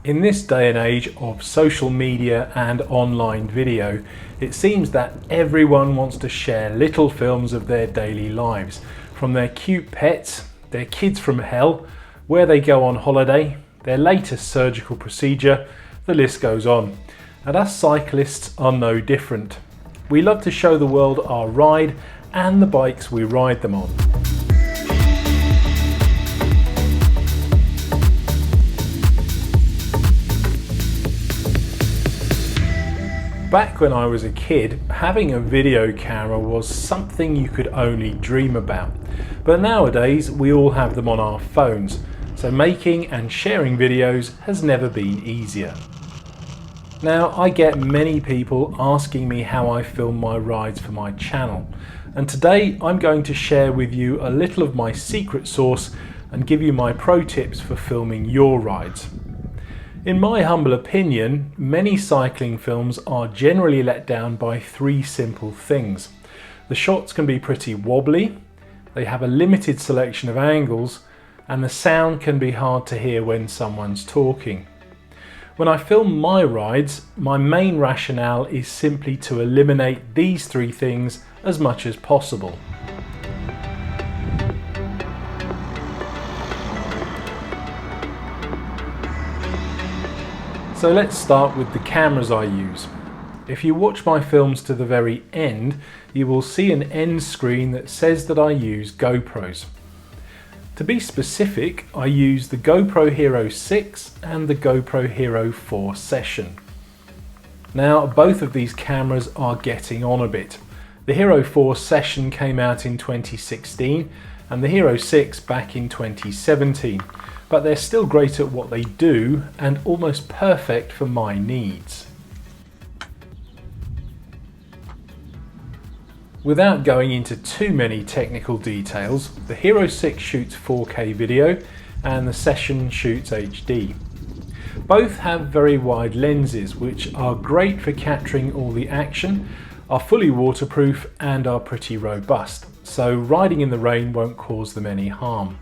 In this day and age of social media and online video, it seems that everyone wants to share little films of their daily lives, from their cute pets, their kids from hell, where they go on holiday, their latest surgical procedure, the list goes on. And us cyclists are no different. We love to show the world our ride and the bikes we ride them on. Back when I was a kid, having a video camera was something you could only dream about. But nowadays we all have them on our phones, so making and sharing videos has never been easier. Now, I get many people asking me how I film my rides for my channel, and today I'm going to share with you a little of my secret sauce and give you my pro tips for filming your rides. In my humble opinion, many cycling films are generally let down by three simple things. The shots can be pretty wobbly, they have a limited selection of angles, and the sound can be hard to hear when someone's talking. When I film my rides, my main rationale is simply to eliminate these three things as much as possible. So let's start with the cameras I use. If you watch my films to the very end, you will see an end screen that says that I use GoPros. To be specific, I use the GoPro Hero 6 and the GoPro Hero 4 Session. Now, both of these cameras are getting on a bit. The Hero 4 Session came out in 2016 and the Hero 6 back in 2017. But they're still great at what they do and almost perfect for my needs. Without going into too many technical details, the Hero 6 shoots 4K video and the Session shoots HD. Both have very wide lenses which are great for capturing all the action, are fully waterproof and are pretty robust, so riding in the rain won't cause them any harm.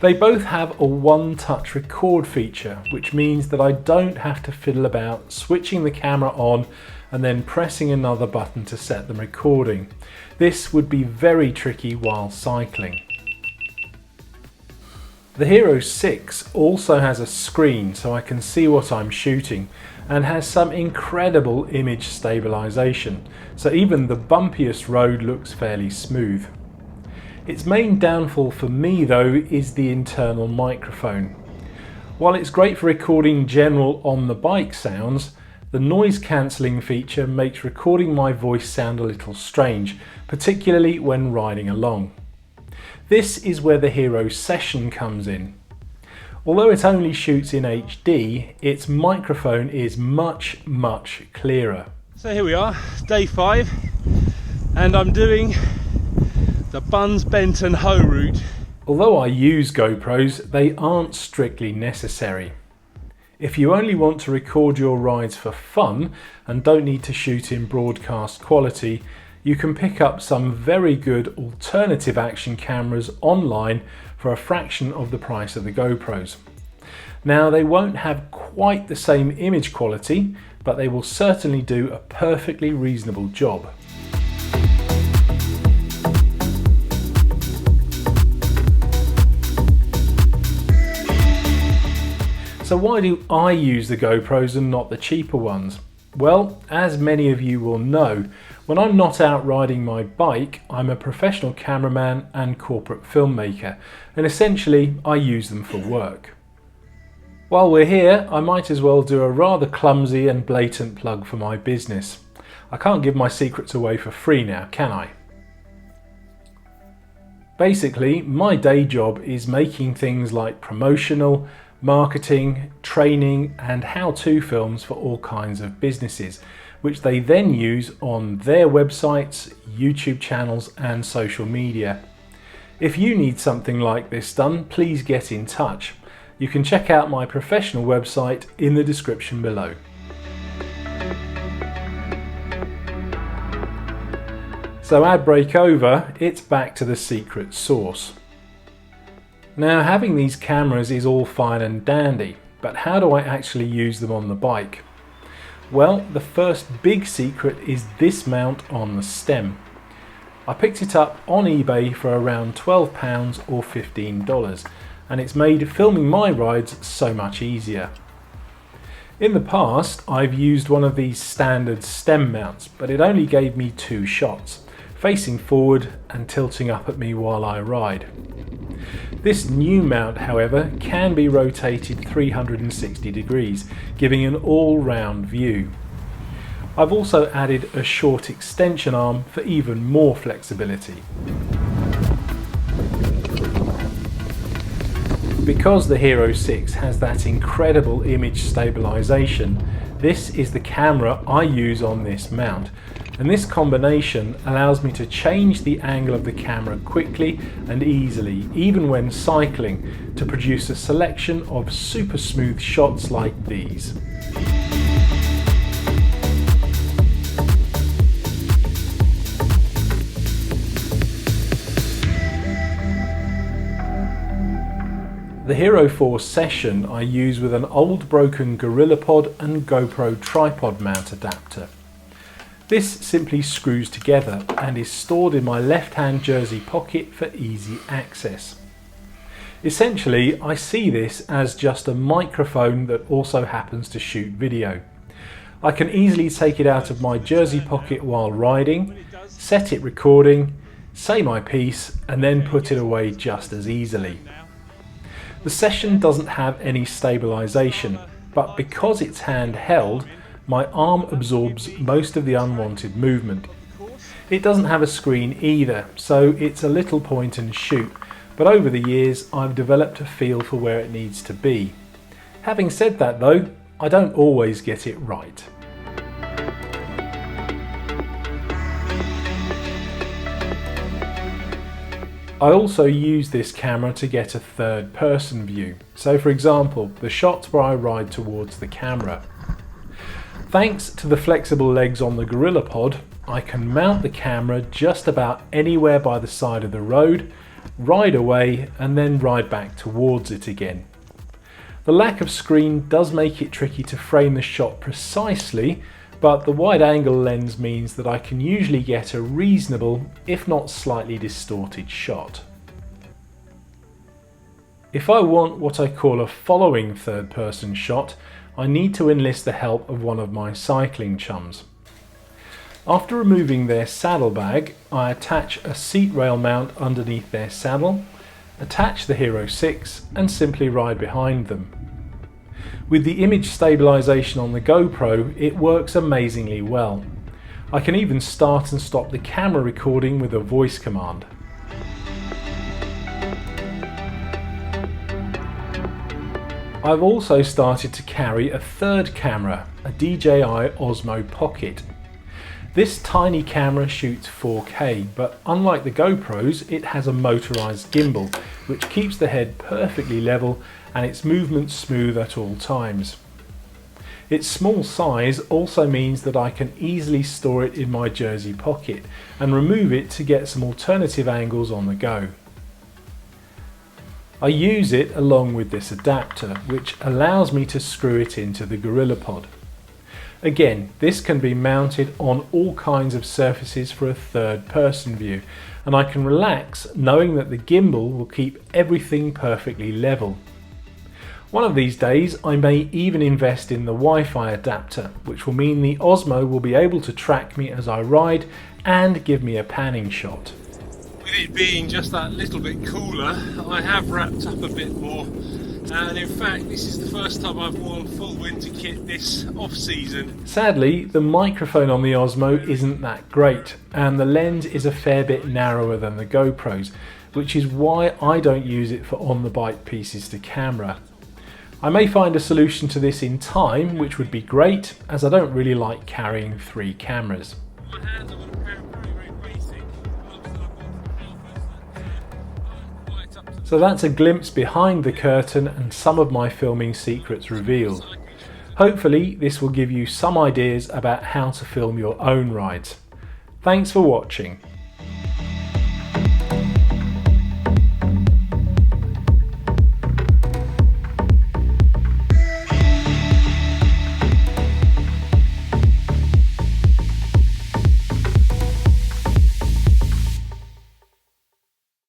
They both have a one-touch record feature, which means that I don't have to fiddle about switching the camera on and then pressing another button to set them recording. This would be very tricky while cycling. The Hero 6 also has a screen so I can see what I'm shooting and has some incredible image stabilization, so even the bumpiest road looks fairly smooth. Its main downfall for me though is the internal microphone. While it's great for recording general on-the-bike sounds, the noise cancelling feature makes recording my voice sound a little strange, particularly when riding along. This is where the Hero Session comes in. Although it only shoots in HD, its microphone is much clearer. So here we are, day 5, and I'm doing the Buns Benton Hoe route. Although I use GoPros, they aren't strictly necessary. If you only want to record your rides for fun and don't need to shoot in broadcast quality, you can pick up some very good alternative action cameras online for a fraction of the price of the GoPros. Now, they won't have quite the same image quality, but they will certainly do a perfectly reasonable job. So why do I use the GoPros and not the cheaper ones? Well, as many of you will know, when I'm not out riding my bike, I'm a professional cameraman and corporate filmmaker, and essentially I use them for work. While we're here, I might as well do a rather clumsy and blatant plug for my business. I can't give my secrets away for free now, can I? Basically, my day job is making things like promotional, marketing, training and how-to films for all kinds of businesses, which they then use on their websites, YouTube channels and social media. If you need something like this done, please get in touch. You can check out my professional website in the description below. So ad break over, it's back to the secret sauce. Now, having these cameras is all fine and dandy, but how do I actually use them on the bike? Well, the first big secret is this mount on the stem. I picked it up on eBay for around £12 or $15, and it's made filming my rides so much easier. In the past, I've used one of these standard stem mounts, but it only gave me 2 shots, facing forward and tilting up at me while I ride. This new mount, however, can be rotated 360 degrees, giving an all-round view. I've also added a short extension arm for even more flexibility. Because the Hero 6 has that incredible image stabilization, this is the camera I use on this mount, and this combination allows me to change the angle of the camera quickly and easily, even when cycling, to produce a selection of super smooth shots like these. The Hero 4 Session I use with an old broken GorillaPod and GoPro tripod mount adapter. This simply screws together and is stored in my left-hand jersey pocket for easy access. Essentially, I see this as just a microphone that also happens to shoot video. I can easily take it out of my jersey pocket while riding, set it recording, say my piece, and then put it away just as easily. The Session doesn't have any stabilization, but because it's handheld, my arm absorbs most of the unwanted movement. It doesn't have a screen either, so it's a little point and shoot, but over the years I've developed a feel for where it needs to be. Having said that though, I don't always get it right. I also use this camera to get a third-person view, so for example, the shots where I ride towards the camera. Thanks to the flexible legs on the GorillaPod, I can mount the camera just about anywhere by the side of the road, ride away, and then ride back towards it again. The lack of screen does make it tricky to frame the shot precisely, but the wide-angle lens means that I can usually get a reasonable, if not slightly distorted shot. If I want what I call a following third-person shot, I need to enlist the help of one of my cycling chums. After removing their saddlebag, I attach a seat rail mount underneath their saddle, attach the Hero 6 and simply ride behind them. With the image stabilization on the GoPro, it works amazingly well. I can even start and stop the camera recording with a voice command. I've also started to carry a third camera, a DJI Osmo Pocket. This tiny camera shoots 4K, but unlike the GoPros, it has a motorized gimbal, which keeps the head perfectly level and its movements smooth at all times. Its small size also means that I can easily store it in my jersey pocket and remove it to get some alternative angles on the go. I use it along with this adapter, which allows me to screw it into the GorillaPod. Again, this can be mounted on all kinds of surfaces for a third-person view, and I can relax knowing that the gimbal will keep everything perfectly level. One of these days I may even invest in the Wi-Fi adapter, which will mean the Osmo will be able to track me as I ride and give me a panning shot. With it being just that little bit cooler, I have wrapped up a bit more, and in fact this is the first time I've worn full winter kit this off-season. Sadly, the microphone on the Osmo isn't that great, and the lens is a fair bit narrower than the GoPros, which is why I don't use it for on-the-bike pieces to camera. I may find a solution to this in time, which would be great, as I don't really like carrying 3 cameras. So that's a glimpse behind the curtain and some of my filming secrets revealed. Hopefully this will give you some ideas about how to film your own rides. Thanks for watching.